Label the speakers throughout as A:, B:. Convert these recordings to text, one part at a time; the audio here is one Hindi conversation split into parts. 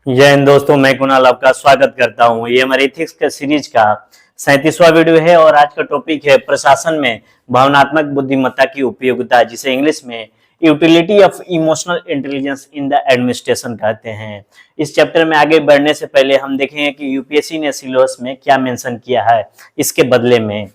A: जय हिंद दोस्तों, मैं कुणाल आपका स्वागत करता हूं। ये हमारे एथिक्स का सीरीज का 37वां वीडियो है और आज का टॉपिक है प्रशासन में भावनात्मक बुद्धिमत्ता की उपयोगिता, जिसे इंग्लिश में utility of emotional intelligence in the administration कहते हैं। इस चैप्टर में आगे बढ़ने से पहले हम देखेंगे कि यूपीएससी ने सिलेबस में क्या मेंशन किया है इसके बदले में।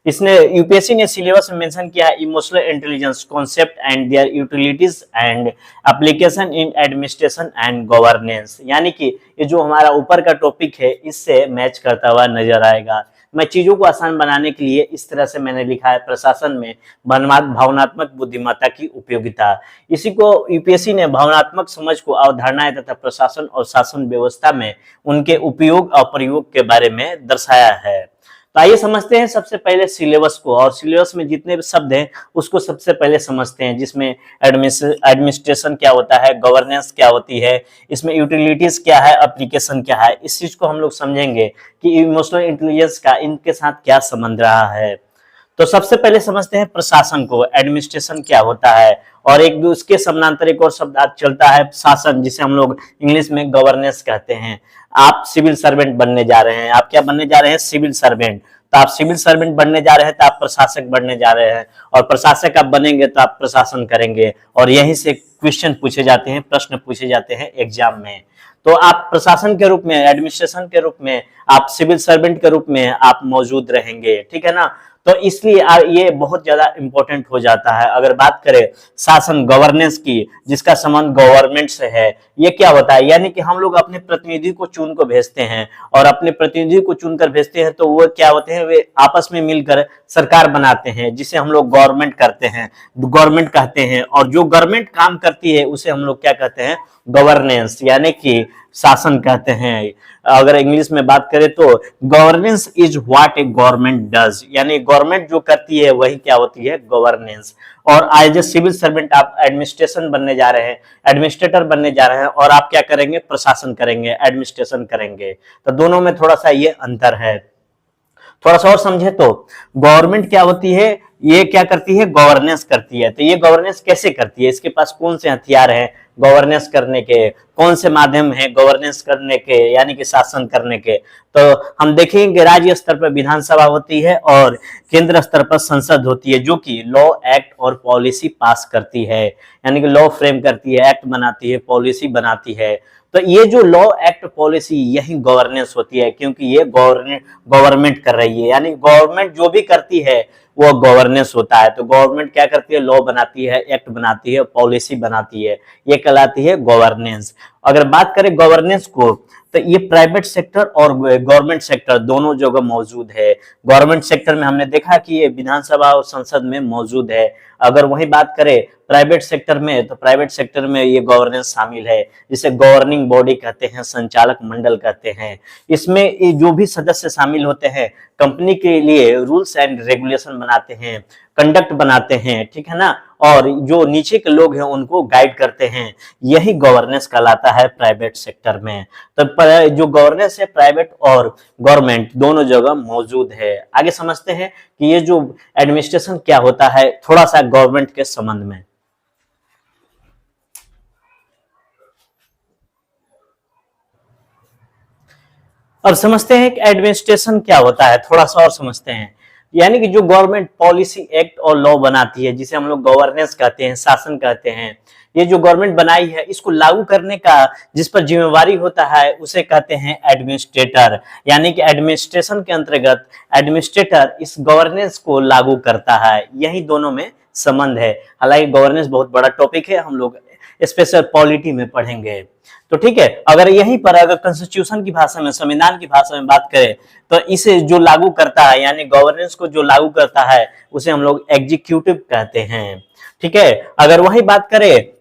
A: इसने यूपीएससी ने सिलेबस में मेंशन किया है emotional intelligence concept and their utilities and application in administration and governance, यानी कि ये जो हमारा ऊपर का टॉपिक है इससे मैच करता हुआ नजर आएगा। मैं चीजों को आसान बनाने के लिए इस तरह से मैंने लिखा है प्रशासन में भावनात्मक बुद्धिमत्ता की उपयोगिता। इसी को यूपीएससी ने भावनात्मक समझ को अवधारणाएं तथा प्रशासन और शासन व्यवस्था में उनके उपयोग और प्रयोग के बारे में दर्शाया है। तो आइए समझते हैं सबसे पहले सिलेबस को, और सिलेबस में जितने भी शब्द हैं उसको सबसे पहले समझते हैं, जिसमें एडमिनिस्ट्रेशन क्या होता है, गवर्नेंस क्या होती है, इसमें यूटिलिटीज क्या है, एप्लीकेशन क्या है। इस चीज को हम लोग समझेंगे कि इमोशनल इंटेलिजेंस का इनके साथ क्या संबंध रहा है। तो सबसे पहले समझते हैं प्रशासन को, एडमिनिस्ट्रेशन क्या होता है, और एक उसके समानांतर एक और शब्द आज चलता है शासन, जिसे हम लोग इंग्लिश में गवर्नेंस कहते हैं। आप सिविल सर्वेंट बनने जा रहे हैं, आप क्या बनने जा रहे हैं, सिविल सर्वेंट। तो आप सिविल सर्वेंट बनने जा रहे हैं तो आप प्रशासक बनने जा रहे हैं, और प्रशासक आप बनेंगे तो आप प्रशासन करेंगे, और यहीं से क्वेश्चन पूछे जाते हैं, प्रश्न पूछे जाते हैं एग्जाम में। तो आप प्रशासन के रूप में, एडमिनिस्ट्रेशन के रूप में, आप सिविल सर्वेंट के रूप में आप मौजूद रहेंगे, ठीक है ना। तो इसलिए ये बहुत ज्यादा इंपॉर्टेंट हो जाता है। अगर बात करें शासन गवर्नेंस की, जिसका संबंध गवर्नमेंट से है, ये क्या होता है, यानी कि हम लोग अपने प्रतिनिधि को चुन को भेजते हैं, और अपने प्रतिनिधि को चुनकर भेजते हैं तो वो क्या होते हैं, वे आपस में मिलकर सरकार बनाते हैं, जिसे हम लोग गवर्नमेंट करते हैं, गवर्नमेंट कहते हैं। और जो गवर्नमेंट काम करती है उसे हम लोग क्या कहते हैं, गवर्नेंस, यानी कि शासन कहते हैं। अगर इंग्लिश में बात करें तो governance is what A government does, यानी गवर्नमेंट जो करती है वही क्या होती है, गवर्नेंस। और एज ए सिविल सर्वेंट आप एडमिनिस्ट्रेशन बनने जा रहे हैं, एडमिनिस्ट्रेटर बनने जा रहे हैं, और आप क्या करेंगे, प्रशासन करेंगे, एडमिनिस्ट्रेशन करेंगे। तो दोनों में थोड़ा सा ये अंतर है। थोड़ा सा और समझे तो गवर्नमेंट क्या होती है, ये क्या करती है, गवर्नेंस करती है। तो ये गवर्नेंस कैसे करती है, इसके पास कौन से हथियार हैं गवर्नेंस करने के, कौन से माध्यम हैं गवर्नेंस करने के, यानी कि शासन करने के। तो हम देखेंगे कि राज्य स्तर पर विधानसभा होती है और केंद्र स्तर पर संसद होती है, जो कि लॉ, एक्ट और पॉलिसी पास करती है, यानी कि लॉ फ्रेम करती है, एक्ट बनाती है, पॉलिसी बनाती है। तो ये जो लॉ, एक्ट, पॉलिसी, यही गवर्नेंस होती है, क्योंकि ये गवर्नमेंट कर रही है, यानी गवर्नमेंट जो भी करती है वो गवर्नेंस होता है। तो गवर्नमेंट क्या करती है, लॉ बनाती है, एक्ट बनाती है, पॉलिसी बनाती है, ये कहलाती है गवर्नेंस। अगर बात करें गवर्नेंस को, तो ये प्राइवेट सेक्टर और गवर्नमेंट सेक्टर दोनों जगह मौजूद है। गवर्नमेंट सेक्टर में हमने देखा कि ये विधानसभा और संसद में मौजूद है। अगर वही बात करें प्राइवेट सेक्टर में, तो प्राइवेट सेक्टर में ये गवर्नेंस शामिल है, जिसे गवर्निंग बॉडी कहते हैं, संचालक मंडल कहते हैं। इसमें जो भी सदस्य शामिल होते हैं कंपनी के लिए रूल्स एंड रेगुलेशन बनाते हैं, कंडक्ट बनाते हैं, ठीक है ना, और जो नीचे के लोग हैं उनको गाइड करते हैं, यही गवर्नेंस कहलाता है प्राइवेट सेक्टर में। तो जो गवर्नेंस है प्राइवेट और गवर्नमेंट दोनों जगह मौजूद है। आगे समझते हैं कि ये जो एडमिनिस्ट्रेशन क्या होता है, थोड़ा सा गवर्नमेंट के संबंध में। अब समझते हैं कि एडमिनिस्ट्रेशन क्या होता है, थोड़ा सा और समझते हैं। यानी कि जो गवर्नमेंट पॉलिसी, एक्ट और लॉ बनाती है, जिसे हम लोग गवर्नेंस कहते हैं, शासन कहते हैं, ये जो गवर्नमेंट बनाई है इसको लागू करने का जिस पर जिम्मेवारी होता है उसे कहते हैं एडमिनिस्ट्रेटर। यानी कि एडमिनिस्ट्रेशन के अंतर्गत एडमिनिस्ट्रेटर इस गवर्नेंस को लागू करता है, यही दोनों में संबंध है। हालांकि गवर्नेंस बहुत बड़ा टॉपिक है, हम लोग स्पेशल पॉलिटी में पढ़ेंगे। तो ठीक है, अगर यहीं पर अगर कॉन्स्टिट्यूशन की भाषा में, संविधान की भाषा में बात करें तो इसे जो लागू करता है, यानी गवर्नेंस को जो लागू करता है उसे हम लोग एग्जीक्यूटिव कहते हैं, ठीक है। अगर वही बात करें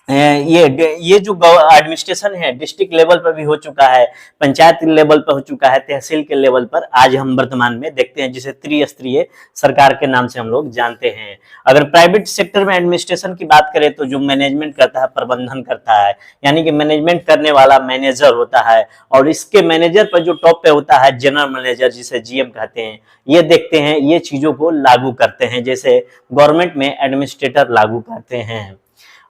A: ये जो एडमिनिस्ट्रेशन है डिस्ट्रिक्ट लेवल पर भी हो चुका है, पंचायत लेवल पर हो चुका है, तहसील के लेवल पर आज हम वर्तमान में देखते हैं, जिसे त्रिस्तरीय सरकार के नाम से हम लोग जानते हैं। अगर प्राइवेट सेक्टर में एडमिनिस्ट्रेशन की बात करें तो जो मैनेजमेंट करता है, प्रबंधन करता है, यानी कि मैनेजमेंट करने वाला मैनेजर होता है, और इसके मैनेजर पर जो टॉप पे होता है जनरल मैनेजर, जिसे जीएम कहते हैं, ये देखते हैं, ये चीजों को लागू करते हैं, जैसे गवर्नमेंट में एडमिनिस्ट्रेटर लागू करते हैं।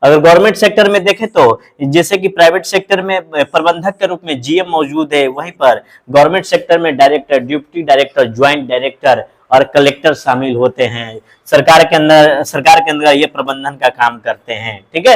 A: अगर गवर्नमेंट सेक्टर में देखें तो जैसे कि प्राइवेट सेक्टर में प्रबंधक के रूप में जीएम मौजूद है, वहीं पर गवर्नमेंट सेक्टर में director, deputy director, joint director और कलेक्टर शामिल होते हैं। सरकार के अंदर ये प्रबंधन का काम करते हैं। ठीक है।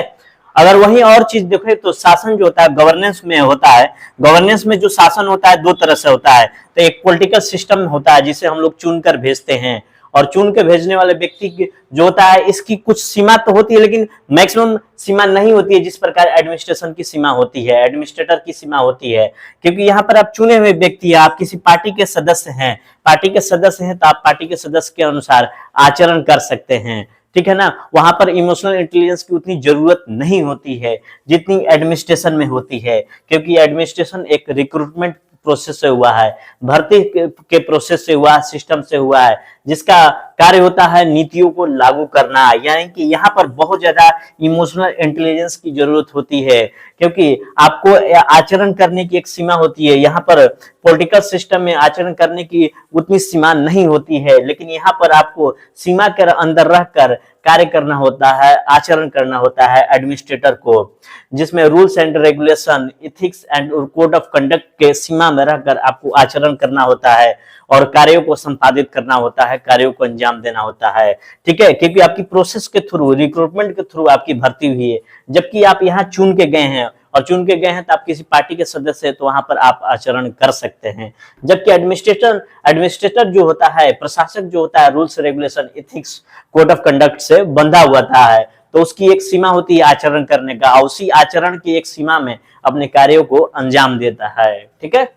A: अगर वहीं और चीज देखें तो शासन जो होता है गवर्नेंस में होता है। गवर्नेंस में जो शासन होता है दो तरह से होता है। तो एक पॉलिटिकल सिस्टम होता है जिसे हम लोग चुनकर भेजते हैं, और चुन के भेजने वाले व्यक्ति जो होता है इसकी कुछ सीमा तो होती है, लेकिन मैक्सिमम सीमा नहीं होती है जिस प्रकार एडमिनिस्ट्रेशन की सीमा होती है, एडमिनिस्ट्रेटर की सीमा होती है। क्योंकि यहाँ पर आप चुने हुए व्यक्ति हैं, आप किसी पार्टी के सदस्य हैं, तो आप पार्टी के सदस्य के अनुसार आचरण कर सकते हैं। ठीक है ना। वहां पर इमोशनल इंटेलिजेंस की उतनी जरूरत नहीं होती है जितनी एडमिनिस्ट्रेशन में होती है, क्योंकि एडमिनिस्ट्रेशन एक रिक्रूटमेंट प्रोसेस से हुआ है, भर्ती के प्रोसेस से हुआ, सिस्टम से हुआ है, जिसका कार्य होता है नीतियों को लागू करना। यानी कि यहाँ पर बहुत ज्यादा इमोशनल इंटेलिजेंस की जरूरत होती है, क्योंकि आपको आचरण करने की एक सीमा होती है। यहाँ पर पॉलिटिकल सिस्टम में आचरण करने की उतनी सीमा नहीं होती है, लेकिन यहाँ पर आपको सीमा के अंदर रहकर कार्य करना होता है, आचरण करना होता है एडमिनिस्ट्रेटर को, जिसमें rules and regulation, ethics and code of conduct के सीमा में रहकर आपको आचरण करना होता है और कार्यों को संपादित करना होता है, कार्यों को अंजाम देना होता है। ठीक है। क्योंकि आपकी प्रोसेस के थ्रू, रिक्रूटमेंट के थ्रू आपकी भर्ती हुई है, जबकि आप यहाँ चुन के गए हैं, और चुन के गए हैं तो आप किसी पार्टी के सदस्य हैं, तो वहां पर आप आचरण कर सकते हैं। जबकि एडमिनिस्ट्रेटर जो होता है, प्रशासक जो होता है, rules regulation, ethics, code of conduct से बंधा हुआ है, तो उसकी एक सीमा होती है आचरण करने का, और उसी आचरण की एक सीमा में अपने कार्यों को अंजाम देता है। ठीक है।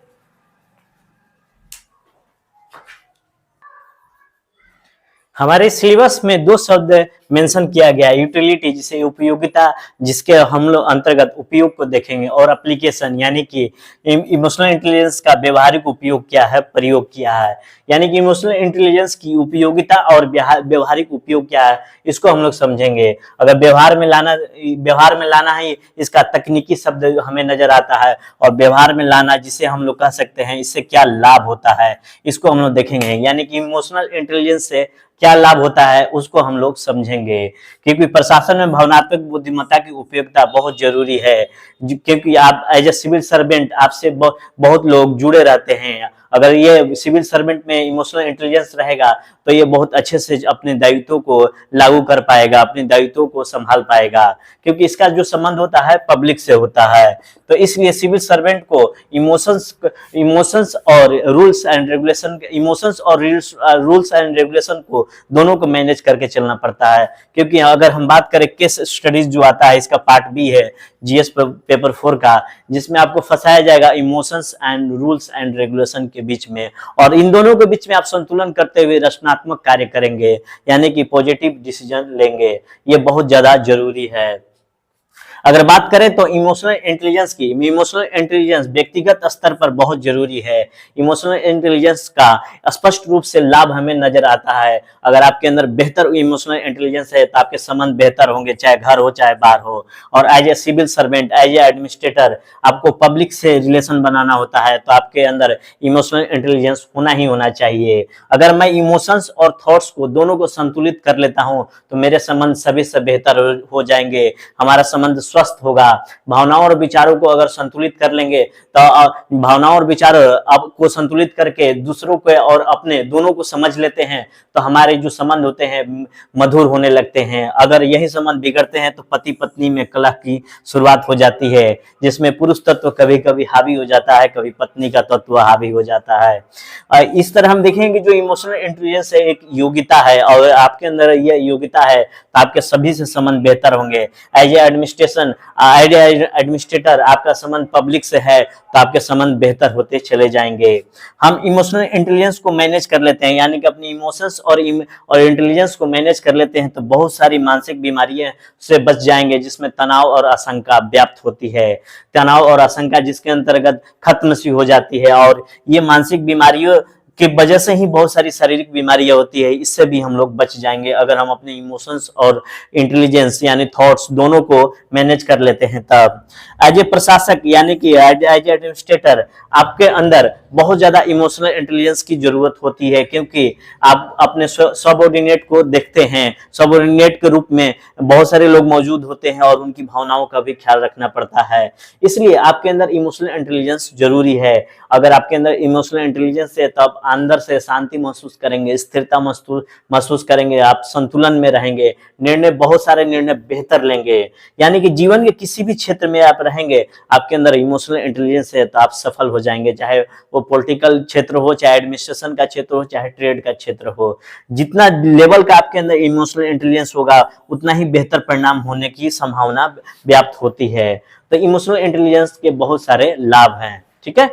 A: हमारे सिलेबस में दो शब्द मेंशन किया गया, यूटिलिटी जिसे उपयोगिता, जिसके हम लोग अंतर्गत उपयोग को देखेंगे, और एप्लीकेशन यानी कि इमोशनल इंटेलिजेंस का व्यवहारिक उपयोग क्या है, प्रयोग क्या है। यानी कि इमोशनल इंटेलिजेंस की उपयोगिता और व्यवहारिक उपयोग क्या है, इसको हम लोग समझेंगे। अगर व्यवहार में लाना है, इसका तकनीकी शब्द हमें नजर आता है, और व्यवहार में लाना जिसे हम लोग कह सकते हैं इससे क्या लाभ होता है, इसको हम लोग देखेंगे। यानी कि इमोशनल इंटेलिजेंस से क्या लाभ होता है उसको हम लोग समझेंगे। क्योंकि प्रशासन में भावनात्मक बुद्धिमत्ता की उपयोगिता बहुत जरूरी है, क्योंकि आप एज ए सिविल सर्वेंट आपसे बहुत लोग जुड़े रहते हैं। अगर ये सिविल सर्वेंट में इमोशनल इंटेलिजेंस रहेगा तो ये बहुत अच्छे से अपने दायित्वों को लागू कर पाएगा, अपने दायित्वों को संभाल पाएगा, क्योंकि इसका जो संबंध होता है पब्लिक से होता है। तो इसलिए सिविल सर्वेंट को इमोशंस और रूल्स एंड रेगुलेशन को दोनों को मैनेज करके चलना पड़ता है। क्योंकि अगर हम बात करें केस स्टडीज जो आता है, इसका पार्ट बी है जीएस पेपर 4 का, जिसमें आपको फंसाया जाएगा emotions and rules and regulation के बीच में, और इन दोनों के बीच में आप संतुलन करते हुए रचनात्मक कार्य करेंगे, यानी कि पॉजिटिव डिसीजन लेंगे। ये बहुत ज्यादा जरूरी है। अगर बात करें तो इमोशनल इंटेलिजेंस व्यक्तिगत स्तर पर बहुत जरूरी है। इमोशनल इंटेलिजेंस का स्पष्ट रूप से लाभ हमें नजर आता है। अगर आपके अंदर बेहतर इमोशनल इंटेलिजेंस है तो आपके संबंध बेहतर होंगे, चाहे घर हो चाहे बाहर हो। और as a civil servant, as a administrator, आपको पब्लिक से रिलेशन बनाना होता है, तो आपके अंदर इमोशनल इंटेलिजेंस होना ही होना चाहिए। अगर मैं इमोशंस और थॉट्स को दोनों को संतुलित कर लेता हूं तो मेरे संबंध सभी से बेहतर हो जाएंगे, हमारा संबंध स्वस्थ होगा। भावनाओं और विचारों को अगर संतुलित कर लेंगे तो भावनाओं और विचार को संतुलित करके दूसरों को और अपने दोनों को समझ लेते हैं, तो हमारे जो संबंध होते हैं मधुर होने लगते हैं। अगर यही संबंध बिगड़ते हैं तो पति पत्नी में कलह की शुरुआत हो जाती है, जिसमें पुरुष तत्व कभी कभी हावी हो जाता है, कभी पत्नी का तत्व हावी हो जाता है। इस तरह हम देखेंगे जो इमोशनल इंटेलिजेंस एक योग्यता है, और आपके अंदर यह योग्यता है तो आपके सभी से संबंध बेहतर होंगे। एज ए एडमिनिस्ट्रेटर आपका संबंध पब्लिक से है तो आपके संबंध बेहतर होते चले जाएंगे। हम इमोशनल इंटेलिजेंस को मैनेज कर लेते हैं, यानी कि अपनी इमोशंस और इंटेलिजेंस को मैनेज कर लेते हैं तो बहुत सारी मानसिक बीमारियां से बच जाएंगे, जिसमें तनाव और आशंका व्याप्त होती है। तनाव और आशंका जिसके अंतर्गत खत्म सी हो जाती है, और ये मानसिक बीमारियों की वजह से ही बहुत सारी शारीरिक बीमारियां होती है। इससे भी हम लोग बच जाएंगे अगर हम अपने इमोशंस और इंटेलिजेंस यानी थॉट्स दोनों को मैनेज कर लेते हैं तब। एज ए प्रशासक यानी कि एज ए एडमिनिस्ट्रेटर आपके अंदर बहुत ज्यादा इमोशनल इंटेलिजेंस की जरूरत होती है, क्योंकि आप अपने सबऑर्डिनेट को देखते हैं। सबऑर्डिनेट के रूप में बहुत सारे लोग मौजूद होते हैं और उनकी भावनाओं का भी ख्याल रखना पड़ता है। इसलिए आपके अंदर इमोशनल इंटेलिजेंस जरूरी है। अगर आपके अंदर इमोशनल इंटेलिजेंस है तो आप अंदर से शांति महसूस करेंगे, स्थिरता महसूस करेंगे, आप संतुलन में रहेंगे, बहुत सारे निर्णय बेहतर लेंगे। यानी कि जीवन के किसी भी क्षेत्र में आप रहेंगे, आपके अंदर इमोशनल इंटेलिजेंस है तो आप सफल हो जाएंगे, चाहे वो पॉलिटिकल क्षेत्र हो, चाहे एडमिनिस्ट्रेशन का क्षेत्र हो, चाहे ट्रेड का क्षेत्र हो। जितना लेवल का आपके अंदर इमोशनल इंटेलिजेंस होगा उतना ही बेहतर परिणाम होने की संभावना व्याप्त होती है। तो इमोशनल इंटेलिजेंस के बहुत सारे लाभ हैं। ठीक है,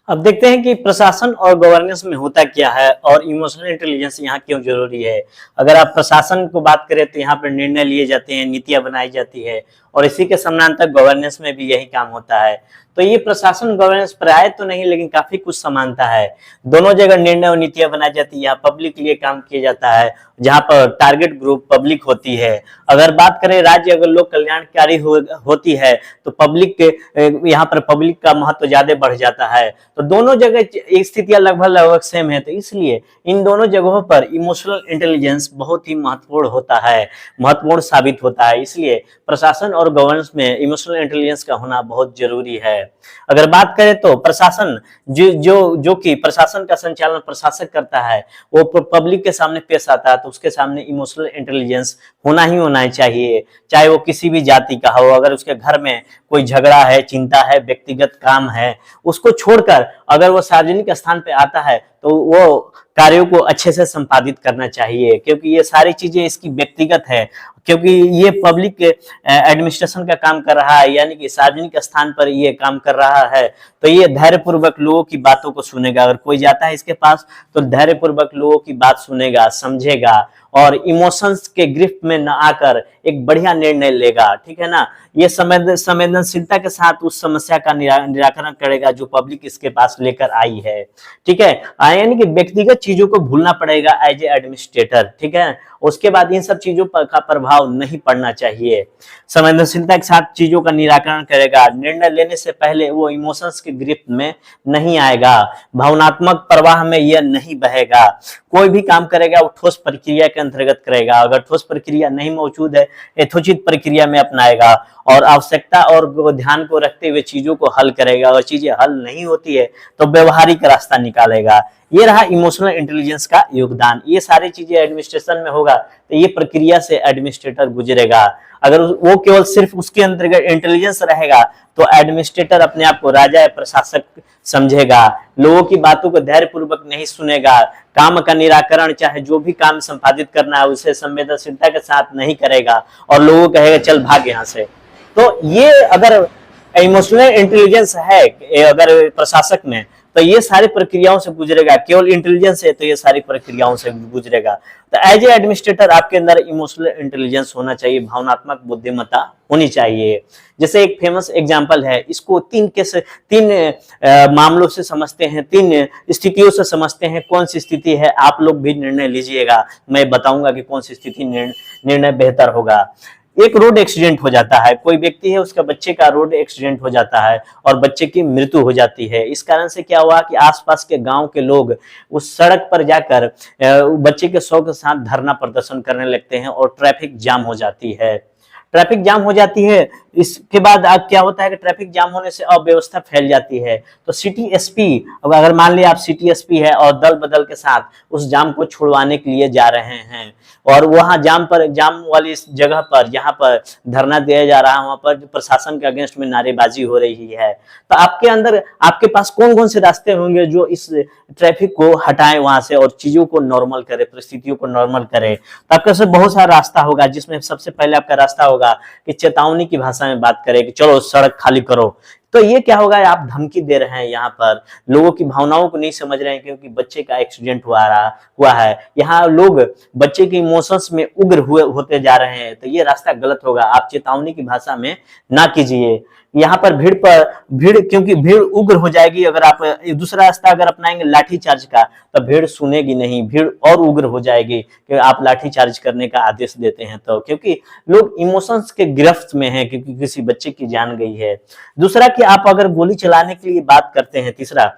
A: अब देखते हैं कि प्रशासन और गवर्नेंस में होता क्या है और इमोशनल इंटेलिजेंस यहाँ क्यों जरूरी है। अगर आप प्रशासन को बात करें तो यहाँ पर निर्णय लिए जाते हैं, नीतियां बनाई जाती है, और इसी के समानांतर गवर्नेंस में भी यही काम होता है। तो ये प्रशासन गवर्नेंस प्राय तो नहीं, लेकिन काफी कुछ समानता है। दोनों जगह निर्णय और नीतियां बनाई जाती है, यहाँ पब्लिक के लिए काम किया जाता है, जहाँ पर टारगेट ग्रुप पब्लिक होती है। अगर बात करें राज्य अगर लोक कल्याणकारी होती है तो पब्लिक के यहाँ पर पब्लिक का महत्व ज्यादा बढ़ जाता है। तो दोनों जगह स्थितियां लगभग सेम है, तो इसलिए इन दोनों जगहों पर इमोशनल इंटेलिजेंस बहुत ही महत्वपूर्ण होता है, महत्वपूर्ण साबित होता है। इसलिए प्रशासन और गवर्नेंस में इमोशनल इंटेलिजेंस का होना बहुत जरूरी है। अगर बात करें तो प्रशासन जो कि प्रशासन का संचालन प्रशासक करता है, वो पब्लिक के सामने पेश आता है, तो उसके सामने इमोशनल इंटेलिजेंस होना ही होना चाहिए, चाहे वो किसी भी जाति का हो। अगर उसके घर में कोई झगड़ा है, चिंता है, व्यक्तिगत काम है, उसको छोड़कर अगर वो सार्वजनिक स्थान पे आता है तो वो कार्यों को अच्छे से संपादित करना चाहिए, क्योंकि ये सारी चीजें इसकी व्यक्तिगत है, क्योंकि ये पब्लिक एडमिनिस्ट्रेशन का काम कर रहा है, यानी कि सार्वजनिक स्थान पर ये काम कर रहा है। तो ये धैर्यपूर्वक लोगों की बातों को सुनेगा। अगर कोई जाता है इसके पास तो धैर्यपूर्वक लोगों की बात सुनेगा, समझेगा और इमोशंस के गिरफ्त में न आकर एक बढ़िया निर्णय लेगा। ठीक है ना, ये संवेदनशीलता के साथ उस समस्या का निराकरण करेगा जो पब्लिक इसके पास लेकर आई है। ठीक है, यानी कि व्यक्तिगत चीजों को भूलना पड़ेगा एज ए एडमिनिस्ट्रेटर। ठीक है, उसके बाद इन सब चीजों का प्रभाव नहीं पड़ना चाहिए। संवेदनशीलता के साथ चीजों का निराकरण करेगा, निर्णय लेने से पहले वो इमोशंस के गिरफ्त में नहीं आएगा, भावनात्मक प्रवाह में यह नहीं बहेगा। कोई भी काम करेगा वो ठोस प्रक्रिया के अंतर्गत करेगा। अगर ठोस प्रक्रिया नहीं मौजूद है, यथोचित प्रक्रिया में अपनाएगा और आवश्यकता और ध्यान को रखते हुए चीजों को हल करेगा। अगर चीजें हल नहीं होती है तो व्यवहारिक रास्ता निकालेगा। ये रहा इमोशनल इंटेलिजेंस का योगदान। ये सारी चीजें एडमिनिस्ट्रेशन में होगा तो ये प्रक्रिया से एडमिनिस्ट्रेटर गुजरेगा। अगर वो केवल सिर्फ उसके अंतर्गत इंटेलिजेंस रहेगा तो एडमिनिस्ट्रेटर अपने आप को राजा या प्रशासक समझेगा, लोगों की बातों को धैर्यपूर्वक नहीं सुनेगा, काम का निराकरण चाहे जो भी काम संपादित करना है उसे संवेदनशीलता के साथ नहीं करेगा और लोगों कहेगा चल भाग यहाँ से। तो ये अगर इमोशनल इंटेलिजेंस है अगर प्रशासक में, तो ये सारी प्रक्रियाओं से गुजरेगा। केवल इंटेलिजेंस है तो ये सारी प्रक्रियाओं से गुजरेगा। तो एज ए एडमिनिस्ट्रेटर आपके अंदर इमोशनल इंटेलिजेंस होना चाहिए, भावनात्मक बुद्धिमत्ता होनी चाहिए। जैसे एक फेमस एग्जांपल है, इसको तीन मामलों से समझते हैं, तीन स्थितियों से समझते हैं। कौन सी स्थिति है आप लोग भी निर्णय लीजिएगा, मैं बताऊंगा कि कौन सी स्थिति निर्णय बेहतर होगा। एक रोड एक्सीडेंट हो जाता है, कोई व्यक्ति है उसका बच्चे का रोड एक्सीडेंट हो जाता है और बच्चे की मृत्यु हो जाती है। इस कारण से क्या हुआ कि आसपास के गांव के लोग उस सड़क पर जाकर बच्चे के शव के साथ धरना प्रदर्शन करने लगते हैं और ट्रैफिक जाम हो जाती है। ट्रैफिक जाम हो जाती है, इसके बाद क्या होता है कि ट्रैफिक जाम होने से अव्यवस्था फैल जाती है। तो सिटी एसपी, अगर मान लिया आप सिटी एसपी है और दल बदल के साथ उस जाम को छुड़वाने के लिए जा रहे हैं और वहां जाम वाली जगह पर जहां पर धरना दिया जा रहा है वहां पर प्रशासन के अगेंस्ट में नारेबाजी हो रही है, तो आपके पास कौन कौन से रास्ते होंगे जो इस ट्रैफिक को हटाएं वहां से और चीजों को नॉर्मल करे, परिस्थितियों को नॉर्मल करे। तो आपके पास बहुत सारा रास्ता होगा, जिसमें सबसे पहले आपका रास्ता होगा कि चेतावनी की भाषा में बात करें कि चलो सड़क खाली करो। तो ये क्या होगा, आप धमकी दे रहे हैं, यहाँ पर लोगों की भावनाओं को नहीं समझ रहे हैं, क्योंकि बच्चे का एक्सीडेंट हुआ है। यहाँ लोग बच्चे के इमोशंस में उग्र होते जा रहे हैं, तो ये रास्ता गलत होगा। आप चेतावनी की भाषा में ना कीजिए। यहाँ पर भीड़, क्योंकि भीड़ उग्र हो जाएगी। अगर आप दूसरा रास्ता अगर अपनाएंगे लाठी चार्ज का, तो भीड़ सुनेगी नहीं, भीड़ और उग्र हो जाएगी कि आप लाठी चार्ज करने का आदेश देते हैं। तो क्योंकि लोग इमोशंस के गिरफ्त में हैं, क्योंकि किसी बच्चे की जान गई है। दूसरा कि आप अगर गोली चलाने के लिए बात करते हैं, तीसरा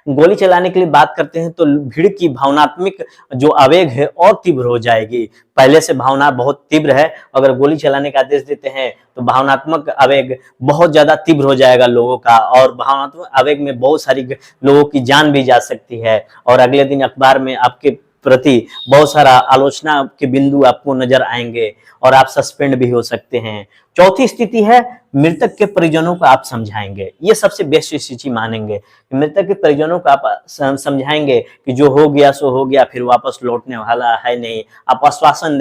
A: गोली चलाने के लिए बात करते हैं, तो भीड़ की भावनात्मक जो आवेग है और तीव्र हो जाएगी। पहले से भावना बहुत तीव्र है, अगर गोली चलाने का आदेश देते हैं तो भावनात्मक आवेग बहुत ज्यादा तीव्र हो जाएगा लोगों का, और भावनात्मक आवेग में बहुत सारी लोगों की जान भी जा सकती है, और अगले दिन अखबार में आपके प्रति बहुत सारा आलोचना के बिंदु आपको नजर आएंगे, और आप सस्पेंड भी हो सकते हैं। चौथी स्थिति है मृतक के परिजनों को आप समझाएंगे, ये सबसे बेस्ट स्थिति मानेंगे। मृतक के परिजनों को आप समझाएंगे कि जो हो गया सो हो गया, फिर वापस लौटने वाला है नहीं। आप आश्वासन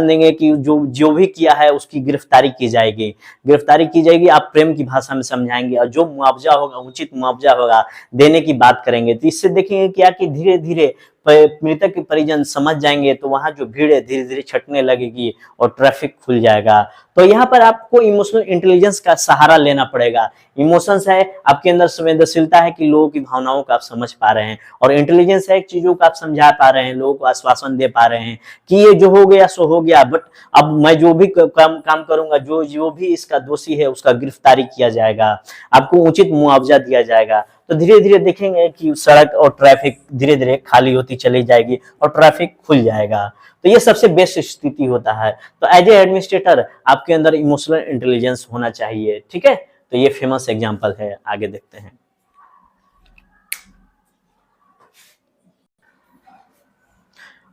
A: देंगे कि जो जो भी किया है उसकी गिरफ्तारी की जाएगी। आप प्रेम की भाषा में समझाएंगे, और जो मुआवजा होगा, उचित मुआवजा होगा, देने की बात करेंगे। तो इससे देखेंगे क्या कि धीरे धीरे मृतक के परिजन समझ जाएंगे, तो वहां जो भीड़ है धीरे धीरे छटने लगेगी और ट्रैफिक खुल जाएगा। तो यहाँ पर आपको इमोशनल इंटेलिजेंस का सहारा लेना पड़ेगा। इमोशंस है आपके अंदर, संवेदनशीलता है कि लोगों की भावनाओं को आप समझ पा रहे हैं, और इंटेलिजेंस है चीजों को आप समझा पा रहे हैं, लोगों को आश्वासन दे पा रहे हैं कि ये जो हो गया सो हो गया, बट अब मैं जो भी काम करूंगा, जो भी इसका दोषी है उसका गिरफ्तारी किया जाएगा, आपको उचित मुआवजा दिया जाएगा। तो धीरे धीरे देखेंगे कि सड़क और ट्रैफिक धीरे धीरे खाली होती चली जाएगी और ट्रैफिक खुल जाएगा। तो ये सबसे बेस्ट स्थिति होता है। तो एज ए एडमिनिस्ट्रेटर आपके अंदर इमोशनल इंटेलिजेंस होना चाहिए, ठीक है। तो ये फेमस एग्जांपल है, आगे देखते हैं।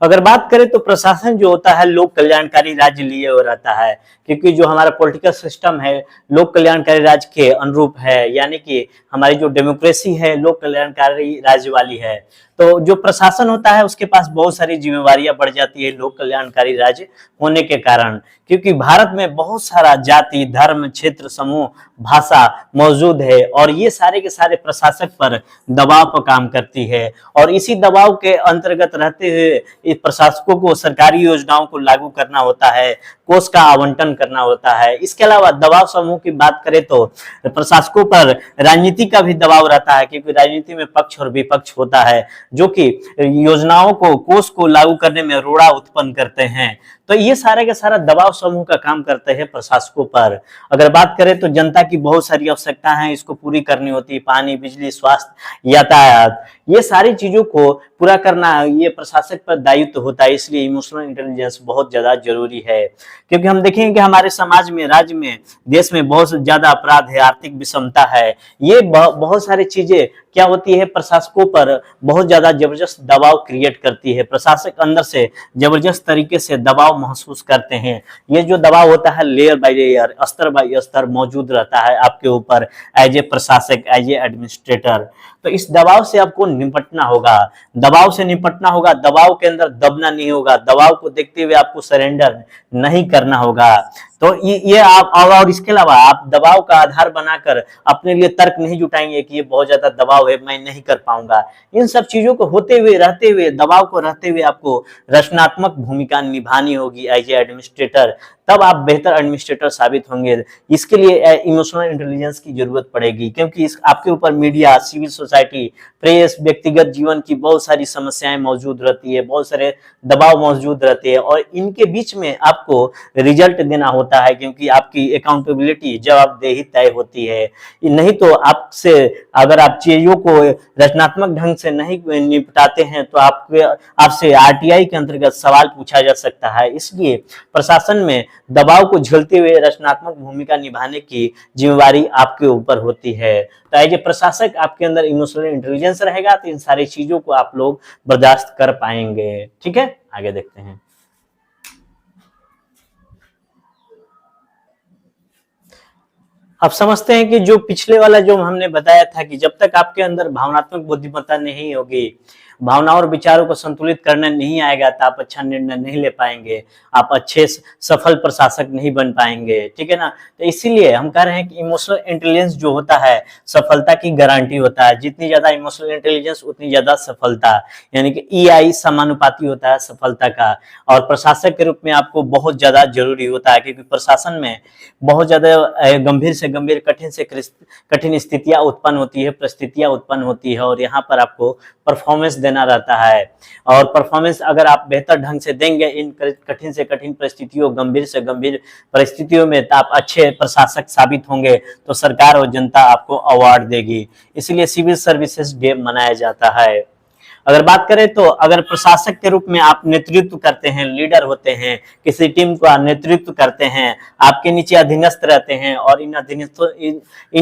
A: अगर बात करें तो प्रशासन जो होता है लोक कल्याणकारी राज्य लिए हुए रहता है, क्योंकि जो हमारा पॉलिटिकल सिस्टम है लोक कल्याणकारी राज्य के अनुरूप है, यानी कि हमारी जो डेमोक्रेसी है लोक कल्याणकारी राज्य वाली है। तो जो प्रशासन होता है उसके पास बहुत सारी जिम्मेवारियां बढ़ जाती है लोक कल्याणकारी राज्य होने के कारण, क्योंकि भारत में बहुत सारा जाति, धर्म, क्षेत्र, समूह, भाषा मौजूद है, और ये सारे के सारे प्रशासक पर दबाव पर काम करती है, और इसी दबाव के अंतर्गत रहते हुए प्रशासकों को सरकारी योजनाओं को लागू करना होता है, कोष का आवंटन करना होता है। इसके अलावा दबाव समूह की बात करें तो प्रशासकों पर राजनीति का भी दबाव रहता है, क्योंकि राजनीति में पक्ष और विपक्ष होता है जो कि योजनाओं को, कोष को लागू करने में रोड़ा उत्पन्न करते हैं। तो ये सारे का सारा दबाव समूह का काम करते हैं प्रशासकों पर। अगर बात करें तो जनता की बहुत सारी आवश्यकता है, इसको पूरी करनी होती है, पानी, बिजली, स्वास्थ्य, यातायात, ये सारी चीजों को पूरा करना ये प्रशासक पर दायित्व होता है। इसलिए इमोशनल इंटेलिजेंस बहुत ज्यादा जरूरी है, क्योंकि हम देखेंगे कि हमारे समाज में, राज्य में, देश में बहुत ज्यादा अपराध है, आर्थिक विषमता है, ये बहुत सारी चीजें क्या होती है प्रशासकों पर बहुत ज्यादा जबरदस्त दबाव क्रिएट करती है। प्रशासक अंदर से जबरदस्त तरीके से दबाव महसूस करते हैं। ये जो दबाव होता है लेयर बाय लेयर, स्तर बाय स्तर मौजूद रहता है आपके ऊपर एज ए प्रशासक, एज ए एडमिनिस्ट्रेटर। तो इस दबाव से आपको निपटना होगा, दबाव के अंदर दबना नहीं होगा, दबाव को देखते हुए आपको सरेंडर नहीं करना होगा। तो ये आप, और इसके अलावा आप दबाव का आधार बनाकर अपने लिए तर्क नहीं जुटाएंगे कि ये बहुत ज्यादा दबाव है, मैं नहीं कर पाऊंगा। इन सब चीजों को होते हुए, रहते हुए, दबाव को रहते हुए आपको रचनात्मक भूमिका निभानी होगी एज ए एडमिनिस्ट्रेटर, तब आप बेहतर एडमिनिस्ट्रेटर साबित होंगे। इसके लिए इमोशनल इंटेलिजेंस की जरूरत पड़ेगी, क्योंकि आपके ऊपर मीडिया, सिविल सोसाइटी, प्रेस, व्यक्तिगत जीवन की बहुत सारी समस्याएं मौजूद रहती है, बहुत सारे दबाव मौजूद रहते हैं, और इनके बीच में आपको रिजल्ट देना होता है, क्योंकि आपकी अकाउंटेबिलिटी, जवाबदेही तय होती है। नहीं तो आपसे, अगर आप चीजों को रचनात्मक ढंग से नहीं निपटाते हैं तो आपसे आरटीआई के अंतर्गत सवाल पूछा जा सकता है। इसलिए प्रशासन में दबाव को झेलते हुए रचनात्मक भूमिका निभाने की जिम्मेवारी आपके ऊपर होती है। तो एज ए प्रशासक आपके अंदर इमोशनल इंटेलिजेंस रहेगा तो इन सारी चीजों को आप लोग बर्दाश्त कर पाएंगे। ठीक है, आगे देखते हैं। अब समझते हैं कि जो पिछले वाला जो हमने बताया था कि जब तक आपके अंदर भावनात्मक बुद्धिमत्ता नहीं होगी, भावनाओं और विचारों को संतुलित करने नहीं आएगा तो आप अच्छा निर्णय नहीं ले पाएंगे, आप अच्छे सफल प्रशासक नहीं बन पाएंगे, ठीक है ना। तो इसीलिए हम कह रहे हैं कि इमोशनल इंटेलिजेंस जो होता है सफलता की गारंटी होता है। जितनी ज्यादा इमोशनल इंटेलिजेंस उतनी ज्यादा सफलता, यानी कि ईआई समानुपाती होता है सफलता का। और प्रशासक के रूप में आपको बहुत ज्यादा जरूरी होता है, क्योंकि प्रशासन में बहुत ज्यादा गंभीर से गंभीर, कठिन स्थितियां उत्पन्न होती है, परिस्थितियां उत्पन्न होती है, और यहाँ पर आपको परफॉर्मेंस देना रहता है। और परफॉर्मेंस अगर आप बेहतर ढंग से देंगे इन कठिन से कठिन परिस्थितियों, गंभीर से गंभीर परिस्थितियों में, तो आप अच्छे प्रशासक साबित होंगे तो सरकार और जनता आपको अवार्ड देगी। इसलिए सिविल सर्विसेज डे मनाया जाता है। अगर बात करें तो अगर प्रशासक के रूप में आप नेतृत्व करते हैं, लीडर होते हैं, किसी टीम का नेतृत्व करते हैं, आपके नीचे अधीनस्थ रहते हैं और इन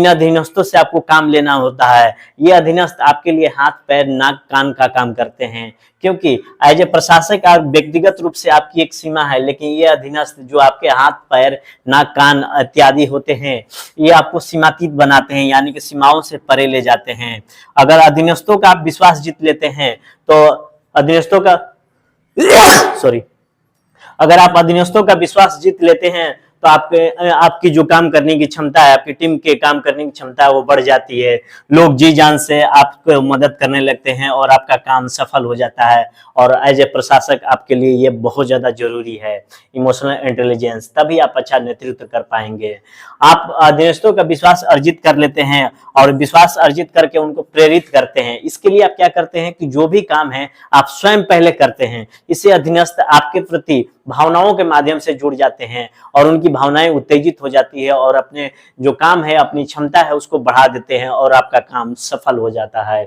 A: अधीनस्थों से आपको काम लेना होता है। ये अधीनस्थ आपके लिए हाथ पैर नाक कान का काम करते हैं, क्योंकि एज ए प्रशासक आप व्यक्तिगत रूप से आपकी एक सीमा है, लेकिन ये अधीनस्थ जो आपके हाथ पैर नाक कान इत्यादि होते हैं ये आपको सीमातीत बनाते हैं, यानी कि सीमाओं से परे ले जाते हैं। अगर अधीनस्थों का आप विश्वास जीत लेते हैं तो अधीनस्थों का सॉरी अगर आप अधीनस्थों का विश्वास जीत लेते हैं तो आपकी जो काम करने की क्षमता है, आपकी टीम के काम करने की क्षमता है वो बढ़ जाती है। लोग जी जान से आपको मदद करने लगते हैं और आपका काम सफल हो जाता है। और एज ए प्रशासक आपके लिए ये बहुत ज्यादा जरूरी है, इमोशनल इंटेलिजेंस, तभी आप अच्छा नेतृत्व कर पाएंगे। आप अधीनस्थों का विश्वास अर्जित कर लेते हैं और विश्वास अर्जित करके उनको प्रेरित करते हैं। इसके लिए आप क्या करते हैं कि जो भी काम है आप स्वयं पहले करते हैं। इससे अधीनस्थ आपके प्रति भावनाओं के माध्यम से जुड़ जाते हैं और उनकी भावनाएं उत्तेजित हो जाती है और अपने जो काम है, अपनी क्षमता है उसको बढ़ा देते हैं और आपका काम सफल हो जाता है।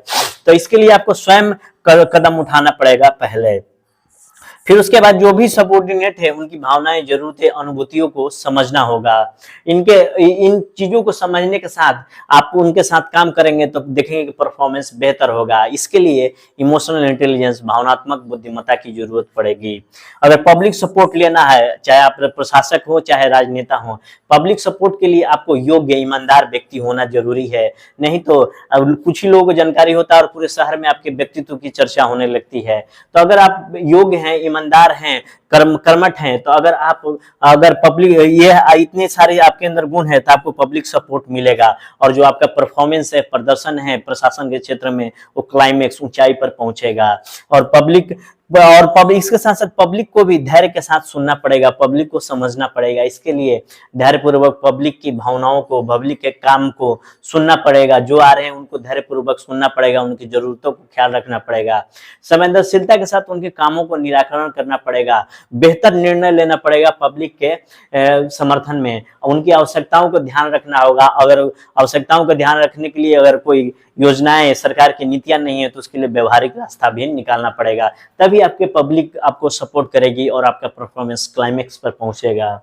A: तो इसके लिए आपको स्वयं कदम उठाना पड़ेगा पहले। फिर उसके बाद जो भी सबऑर्डिनेट है उनकी भावनाएं, जरूरतें, अनुभूतियों को समझना होगा। इन चीजों को समझने के साथ आप उनके साथ काम करेंगे तो देखेंगे कि परफॉर्मेंस बेहतर होगा। इसके लिए इमोशनल इंटेलिजेंस, भावनात्मक बुद्धिमत्ता की जरूरत पड़ेगी। अगर पब्लिक सपोर्ट लेना है, चाहे आप प्रशासक हो चाहे राजनेता हो, पब्लिक सपोर्ट के लिए आपको योग्य ईमानदार व्यक्ति होना जरूरी है। नहीं तो कुछ ही लोगों को जानकारी होता है और पूरे शहर में आपके व्यक्तित्व की चर्चा होने लगती है। तो अगर आप योग्य हैं, ईमानदार हैं, कर्मठ हैं, तो अगर पब्लिक ये इतने सारे आपके अंदर गुण है तो आपको पब्लिक सपोर्ट मिलेगा और जो आपका परफॉर्मेंस है, प्रदर्शन है प्रशासन के क्षेत्र में, वो क्लाइमेक्स, ऊंचाई पर पहुंचेगा। और पब्लिक इसके साथ साथ पब्लिक को भी धैर्य के साथ सुनना पड़ेगा, पब्लिक को समझना पड़ेगा। इसके लिए धैर्यपूर्वक पब्लिक की भावनाओं को, पब्लिक के काम को सुनना पड़ेगा। जो आ रहे हैं उनको धैर्यपूर्वक सुनना पड़ेगा, उनकी जरूरतों को ख्याल रखना पड़ेगा, संवेदनशीलता के साथ उनके कामों को निराकरण करना पड़ेगा, बेहतर निर्णय लेना पड़ेगा पब्लिक के समर्थन में, उनकी आवश्यकताओं को ध्यान रखना होगा। अगर आवश्यकताओं का ध्यान रखने के लिए अगर कोई योजनाएं, सरकार की नीतियां नहीं है तो उसके लिए व्यवहारिक रास्ता भी निकालना पड़ेगा, तभी आपके पब्लिक आपको सपोर्ट करेगी और आपका परफॉर्मेंस क्लाइमेक्स पर पहुंचेगा।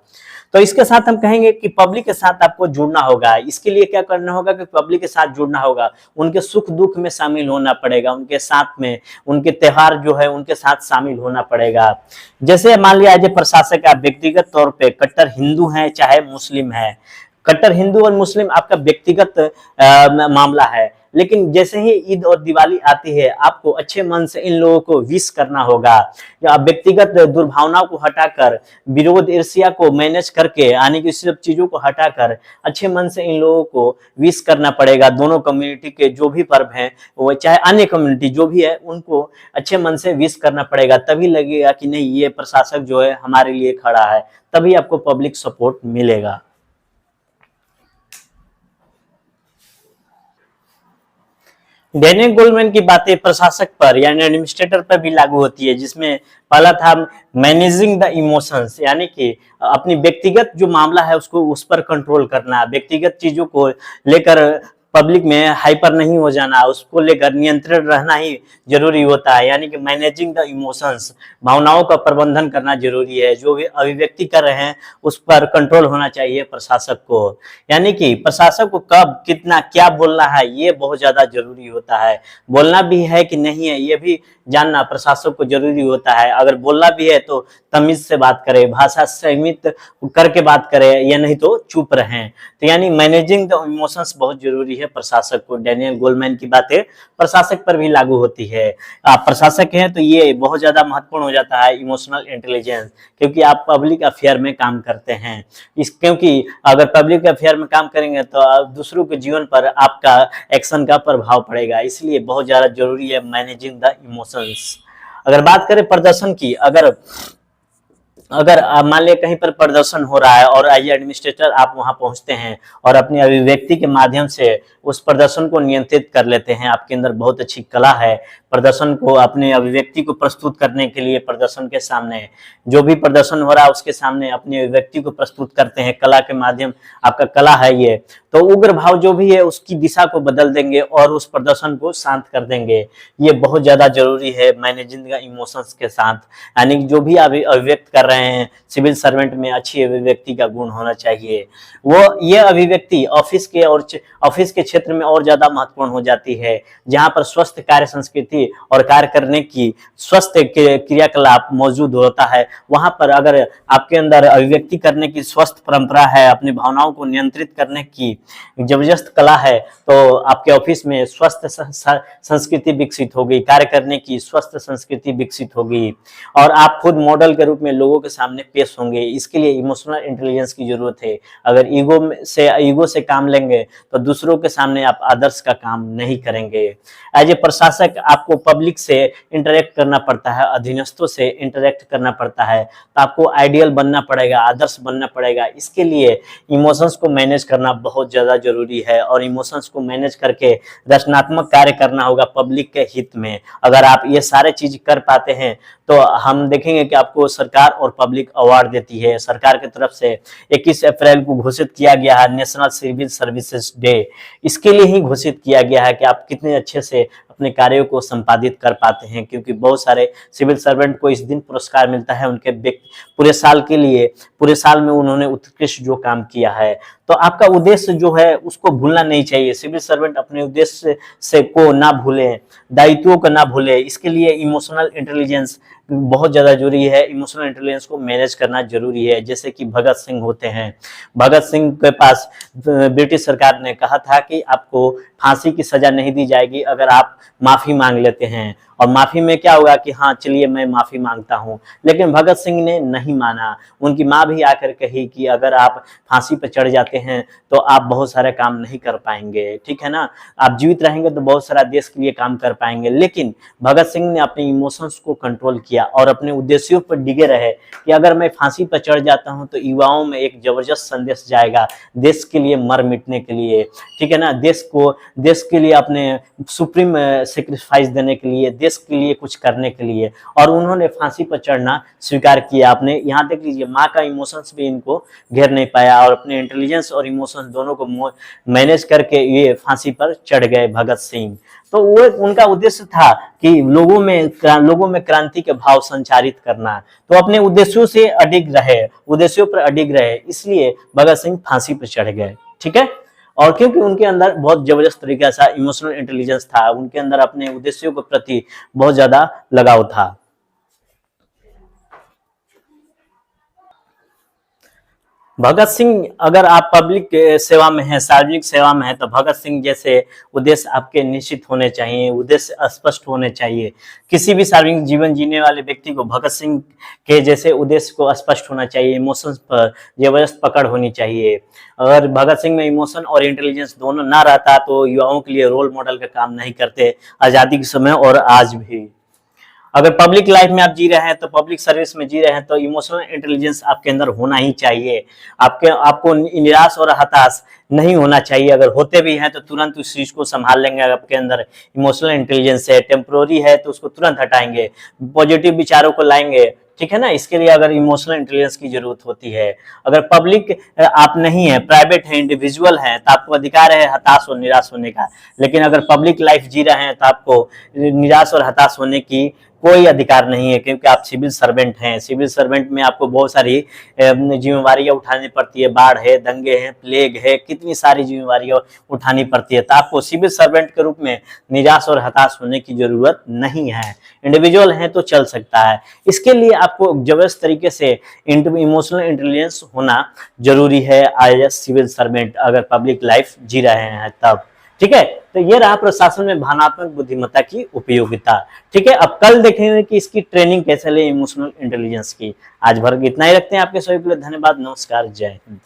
A: तो इसके साथ हम कहेंगे कि पब्लिक के साथ आपको जुड़ना होगा। इसके लिए क्या करना होगा कि पब्लिक के साथ जुड़ना होगा, उनके सुख दुख में शामिल होना पड़ेगा, उनके साथ में, उनके त्योहार जो है उनके साथ शामिल होना पड़ेगा। जैसे मान लिया एज ए प्रशासक आप व्यक्तिगत तौर पे कट्टर हिंदू हैं चाहे मुस्लिम है, कट्टर हिंदू और मुस्लिम आपका व्यक्तिगत मामला है, लेकिन जैसे ही ईद और दिवाली आती है आपको अच्छे मन से इन लोगों को विश करना होगा। व्यक्तिगत दुर्भावनाओं को हटाकर, विरोध ईर्ष्या को मैनेज करके, यानी कि सब चीजों को हटाकर अच्छे मन से इन लोगों को विश करना पड़ेगा। दोनों कम्युनिटी के जो भी पर्व हैं, वो चाहे अन्य कम्युनिटी जो भी है, उनको अच्छे मन से विश करना पड़ेगा। तभी लगेगा कि नहीं, ये प्रशासक जो है हमारे लिए खड़ा है, तभी आपको पब्लिक सपोर्ट मिलेगा। डेनियल गोल्डमैन की बातें प्रशासक पर यानी एडमिनिस्ट्रेटर पर भी लागू होती है, जिसमें पहला था मैनेजिंग द इमोशंस, यानी कि अपनी व्यक्तिगत जो मामला है उसको उस पर कंट्रोल करना, व्यक्तिगत चीजों को लेकर पब्लिक में हाइपर नहीं हो जाना, उसको लेकर नियंत्रण रहना ही जरूरी होता है। यानी कि मैनेजिंग द इमोशंस, भावनाओं का प्रबंधन करना जरूरी है। जो भी अभिव्यक्ति कर रहे हैं उस पर कंट्रोल होना चाहिए प्रशासक को। यानी कि प्रशासक को कब, कितना, क्या बोलना है ये बहुत ज्यादा जरूरी होता है। बोलना भी है कि नहीं है ये भी जानना प्रशासक को जरूरी होता है। अगर बोलना भी है तो तमीज से बात करे, भाषा संयमित करके बात करे, या नहीं तो चुप रहें। तो यानी मैनेजिंग द इमोशंस बहुत जरूरी है। है प्रशासक को। डैनियल गोलमैन की बातें प्रशासक पर भी लागू होती है। आप प्रशासक हैं तो ये बहुत ज्यादा महत्वपूर्ण हो जाता है इमोशनल इंटेलिजेंस, क्योंकि आप पब्लिक अफेयर में काम करते हैं। क्योंकि अगर पब्लिक अफेयर में काम करेंगे तो दूसरों के जीवन पर आपका एक्शन का प्रभाव पड़ेगा, इसलिए बहुत ज्यादा जरूरी है मैनेजिंग द इमोशंस। अगर बात करें प्रदर्शन की, अगर अगर मान लिया कहीं पर प्रदर्शन हो रहा है और एज एडमिनिस्ट्रेटर आप वहां पहुंचते हैं और अपनी अभिव्यक्ति के माध्यम से उस प्रदर्शन को नियंत्रित कर लेते हैं, आपके अंदर बहुत अच्छी कला है प्रदर्शन को, अपने अभिव्यक्ति को प्रस्तुत करने के लिए प्रदर्शन के सामने जो भी प्रदर्शन हो रहा है उसके सामने अपनी अभिव्यक्ति को प्रस्तुत करते हैं, कला के माध्यम आपका कला है ये, तो उग्र भाव जो भी है उसकी दिशा को बदल देंगे और उस प्रदर्शन को शांत कर देंगे। ये बहुत ज्यादा जरूरी है मैनेजिंग द इमोशंस के साथ, यानी जो भी आप अभिव्यक्त कर रहे हैं सिविल सर्वेंट में अच्छी अभिव्यक्ति का गुण होना चाहिए। वो ये अभिव्यक्ति ऑफिस के क्षेत्र में और ज्यादा महत्वपूर्ण हो जाती है, जहां पर स्वस्थ कार्य संस्कृति और कार्य करने की स्वस्थ क्रियाकलाप मौजूद होता है। वहां पर अगर आपके अंदर अभिव्यक्ति करने की स्वस्थ परंपरा है, अपनी भावनाओं को नियंत्रित करने की जबरदस्त कला है, तो आपके ऑफिस में स्वस्थ संस्कृति विकसित होगी, कार्य करने की स्वस्थ संस्कृति विकसित होगी और आप खुद मॉडल के रूप में लोगों के सामने पेश होंगे। इसके लिए इमोशनल इंटेलिजेंस की जरूरत है। अगर ईगो से काम लेंगे तो दूसरों के सामने आप आदर्श का काम नहीं करेंगे। एज ए प्रशासक आपको पब्लिक से इंटरेक्ट करना पड़ता है, अधीनस्थों से इंटरेक्ट करना पड़ता है, तो आपको आइडियल बनना पड़ेगा, आदर्श बनना पड़ेगा। इसके लिए इमोशंस को मैनेज करना बहुत ज्यादा जरूरी है और इमोशंस को मैनेज करके रचनात्मक कार्य करना होगा पब्लिक के हित में। अगर आप ये सारे चीज कर पाते हैं तो हम देखेंगे कि आपको सरकार और पब्लिक अवार्ड देती है। सरकार की तरफ से 21 अप्रैल को घोषित किया गया है नेशनल सिविल सर्विसेज डे। इसके लिए ही घोषित किया गया है कि आप कितने अच्छे से अपने कार्यों को संपादित कर पाते हैं, क्योंकि बहुत सारे सिविल सर्वेंट को इस दिन पुरस्कार मिलता है उनके पूरे साल के लिए, पूरे साल में उन्होंने उत्कृष्ट जो काम किया है। तो आपका उद्देश्य जो है उसको भूलना नहीं चाहिए। सिविल सर्वेंट अपने उद्देश्य से को ना भूलें, दायित्वों को ना भूलें। इसके लिए इमोशनल इंटेलिजेंस बहुत ज्यादा जरूरी है। इमोशनल इंटेलिजेंस को मैनेज करना जरूरी है। जैसे कि भगत सिंह होते हैं, भगत सिंह के पास ब्रिटिश सरकार ने कहा था कि आपको फांसी की सजा नहीं दी जाएगी अगर आप माफी मांग लेते हैं, और माफी में क्या होगा कि हाँ चलिए मैं माफी मांगता हूं। लेकिन भगत सिंह ने नहीं माना। उनकी माँ भी आकर कही कि अगर आप फांसी पर चढ़ जाते हैं तो आप बहुत सारे काम नहीं कर पाएंगे, ठीक है ना, आप जीवित रहेंगे तो बहुत सारा देश के लिए काम कर पाएंगे। लेकिन भगत सिंह ने अपने इमोशंस को कंट्रोल किया और अपने उद्देश्यों पर डिगे रहे कि अगर मैं फांसी पर चढ़ जाता हूं तो युवाओं में एक जबरदस्त संदेश जाएगा देश के लिए मर मिटने के लिए, ठीक है ना, देश के लिए अपने सुप्रीम सेक्रीफाइस देने के लिए, देश के लिए कुछ करने के लिए। और उन्होंने फांसी पर चढ़ना स्वीकार किया। आपने यहाँ देख लीजिए, माँ का इमोशंस भी इनको घेर नहीं पाया और अपने इंटेलिजेंस और इमोशंस दोनों को मैनेज करके ये फांसी पर चढ़ गए भगत सिंह। तो वो उनका उद्देश्य था कि लोगों में क्रांति के भाव संचारित करना। तो अपने उद्देश्यों से अडिग रहे, उद्देश्यों पर अडिग रहे, इसलिए भगत सिंह फांसी पर चढ़ गए, ठीक है। और क्योंकि उनके अंदर बहुत जबरदस्त तरीके से इमोशनल इंटेलिजेंस था, उनके अंदर अपने उद्देश्यों के प्रति बहुत ज्यादा लगाव था। भगत सिंह, अगर आप पब्लिक सेवा में हैं, सार्वजनिक सेवा में हैं, तो भगत सिंह जैसे उद्देश्य आपके निश्चित होने चाहिए, उद्देश्य स्पष्ट होने चाहिए। किसी भी सार्वजनिक जीवन जीने वाले व्यक्ति को भगत सिंह के जैसे उद्देश्य को स्पष्ट होना चाहिए, इमोशंस पर जबरदस्त पकड़ होनी चाहिए। अगर भगत सिंह में इमोशन और इंटेलिजेंस दोनों ना रहता तो युवाओं के लिए रोल मॉडल का काम नहीं करते, आजादी के समय और आज भी। अगर पब्लिक लाइफ में आप जी रहे हैं तो पब्लिक सर्विस में जी रहे हैं तो इमोशनल इंटेलिजेंस आपके अंदर होना ही चाहिए। आपको निराश और हताश नहीं होना चाहिए। अगर होते भी हैं तो तुरंत उस चीज को संभाल लेंगे। आपके अंदर इमोशनल इंटेलिजेंस है, टेम्पोररी है तो उसको तुरंत हटाएंगे, पॉजिटिव विचारों को लाएंगे, ठीक है ना। इसके लिए अगर इमोशनल इंटेलिजेंस की जरूरत होती है। अगर पब्लिक आप नहीं है, प्राइवेट है, इंडिविजुअल है, तो आपको अधिकार है हताश और निराश होने का। लेकिन अगर पब्लिक लाइफ जी रहे हैं तो आपको निराश और हताश होने की कोई अधिकार नहीं है, क्योंकि आप सिविल सर्वेंट हैं। सिविल सर्वेंट में आपको बहुत सारी जिम्मेवारियां उठानी पड़ती है, बाढ़ है, दंगे हैं, प्लेग है, कितनी सारी जिम्मेवारियां उठानी पड़ती है। तो आपको सिविल सर्वेंट के रूप में निराश और हताश होने की जरूरत नहीं है। इंडिविजुअल है तो चल सकता है। इसके लिए आपको जबरदस्त तरीके से इमोशनल इंटेलिजेंस होना जरूरी है एज ए सिविल सर्वेंट, अगर पब्लिक लाइफ जी रहे हैं तब, ठीक है, तो ये रहा प्रशासन में भावनात्मक बुद्धिमत्ता की उपयोगिता। ठीक है, अब कल देखेंगे कि इसकी ट्रेनिंग कैसे ले इमोशनल इंटेलिजेंस की। आज भर इतना ही रखते हैं, आपके सभी के लिए धन्यवाद, नमस्कार, जय हिंद।